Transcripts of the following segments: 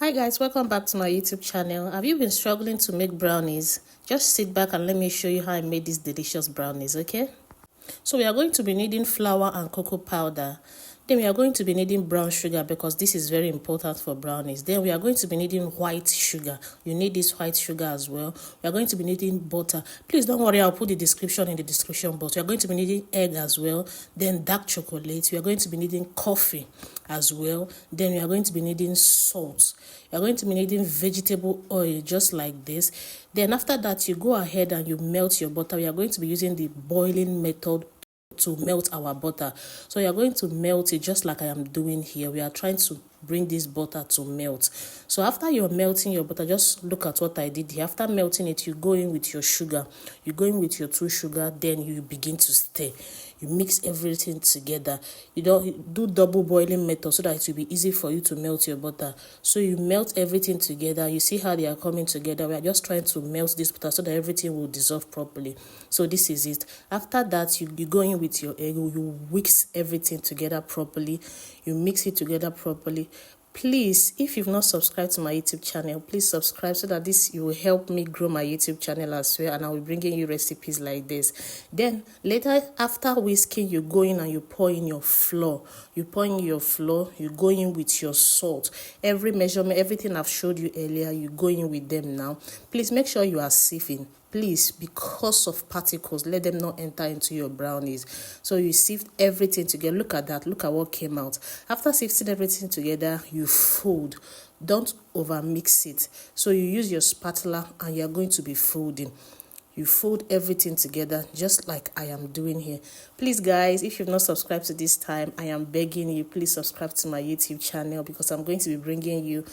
Hi guys, welcome back to my YouTube channel. Have you been struggling to make brownies? Just sit back and let me show you how I made these delicious brownies, okay? So we are going to be needing flour and cocoa powder. Then we are going to be needing brown sugar because this is very important for brownies. Then we are going to be needing white sugar. You need this white sugar as well. We are going to be needing butter. Please don't worry, I'll put the description in the description box. We are going to be needing egg as well. Then dark chocolate. We are going to be needing coffee as well. Then we are going to be needing salt. You are going to be needing vegetable oil just like this. Then after that, you go ahead and you melt your butter. We are going to be using the boiling method to melt our butter. So you are going to melt it just like I am doing here. We are trying to bring this butter to melt. So after you're melting your butter, just look at what I did here. After melting it, you go in with your sugar. You go in with your 2 sugar, then you begin to stir. You mix everything together. You don't do double boiling method so that it will be easy for you to melt your butter. So you melt everything together. You see how they are coming together. We are just trying to melt this butter so that everything will dissolve properly. So this is it. After that, you go in with your egg. You whisk everything together properly. You mix it together properly. Please, if you've not subscribed to my YouTube channel, please subscribe so that this will help me grow my YouTube channel as well, and I will be bringing you recipes like this. Then later, after whisking, you go in and you pour in your flour. You pour in your flour, you go in with your salt. Every measurement, everything I've showed you earlier, you go in with them now. Please make sure you are sieving. Please, because of particles, let them not enter into your brownies. So you sift everything together. Look at that. Look at what came out. After sifting everything together, you fold. Don't over mix it. So you use your spatula and you're going to be folding. You fold everything together just like I am doing here. Please guys, if you've not subscribed to this time, I am begging you, please subscribe to my YouTube channel because I'm going to be bringing you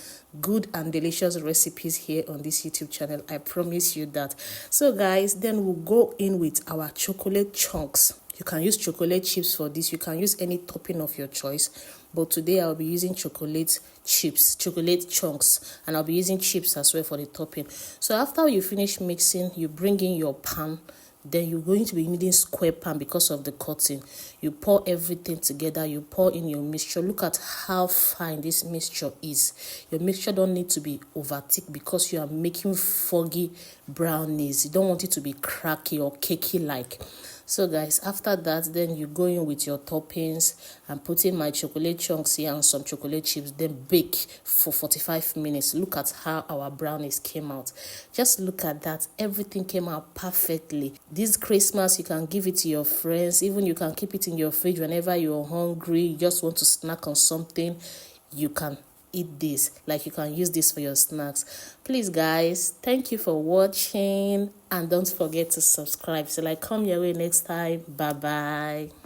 good and delicious recipes here on this YouTube channel. I promise you that. So guys, then we'll go in with our chocolate chunks. You can use chocolate chips for this. You can use any topping of your choice. But today I'll be using chocolate chips, chocolate chunks, and I'll be using chips as well for the topping. So after you finish mixing, you bring in your pan. Then you're going to be needing square pan because of the cutting. You pour everything together. You pour in your mixture. Look at how fine this mixture is. Your mixture don't need to be over thick because you are making foggy brownies. You don't want it to be cracky or cakey like. So guys, after that, then you go in with your toppings and put in my chocolate chunks here and some chocolate chips, then bake for 45 minutes. Look at how our brownies came out. Just look at that. Everything came out perfectly. This Christmas, you can give it to your friends. Even you can keep it in your fridge whenever you're hungry, you just want to snack on something, you can eat this. Like you can use this for your snacks. Please guys, thank you for watching and don't forget to subscribe till I come your way next time. Bye bye.